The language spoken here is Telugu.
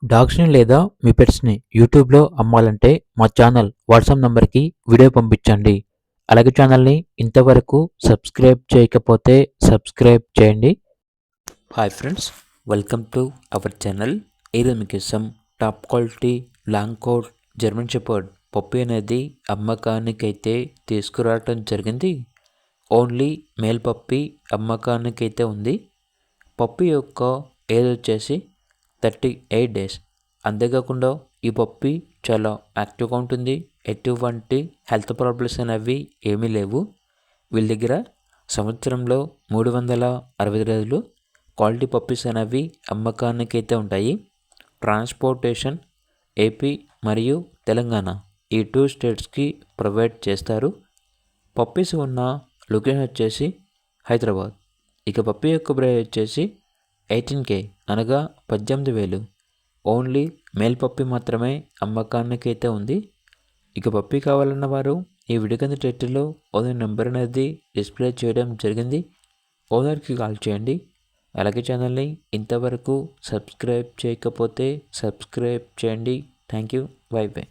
డాగ్స్‌ని లేదా మీ పెట్స్‌ని యూట్యూబ్‌లో అమ్మాలంటే మా ఛానల్ వాట్సాప్ నంబర్‌కి వీడియో పంపించండి. అలాగే ఛానల్‌ని ఇంతవరకు సబ్స్క్రైబ్ చేయకపోతే సబ్స్క్రైబ్ చేయండి. Hi friends, welcome to our channel. ఈరోజు మీకోసం top quality long coat German shepherd puppy అనేది అమ్మకానికైతే తీసుకురావటం జరిగింది. ఓన్లీ మేల్ పప్పీ అమ్మకానికైతే ఉంది. పప్పీ యొక్క ఏజ్ వచ్చేసి 38 డేస్. అంతేకాకుండా ఈ పప్పీ చాలా యాక్టివ్గా ఉంటుంది. ఎటువంటి హెల్త్ ప్రాబ్లమ్స్ అనేవి ఏమీ లేవు. వీళ్ళ దగ్గర సంవత్సరంలో 365 రోజులు క్వాలిటీ పప్పీస్ అనేవి అమ్మకానికైతే ఉంటాయి. ట్రాన్స్పోర్టేషన్ ఏపీ మరియు తెలంగాణ ఈ 2 స్టేట్స్కి ప్రొవైడ్ చేస్తారు. పప్పీస్ ఉన్న లొకేషన్ వచ్చేసి హైదరాబాద్. ఇక పప్పీ యొక్క ప్రైస్ వచ్చేసి 18K అనగా 18,000. ఓన్లీ మేల్ పప్పీ మాత్రమే అమ్మకానికైతే ఉంది. ఇక పప్పీ కావాలన్న వారు ఈ వీడియో కింద టైటిల్లో ఓనర్ నెంబర్ అనేది డిస్ప్లే చేయడం జరిగింది. ఓనర్కి కాల్ చేయండి. అలాగే ఛానల్ని ఇంతవరకు సబ్స్క్రైబ్ చేయకపోతే సబ్స్క్రైబ్ చేయండి. Thank you. By by.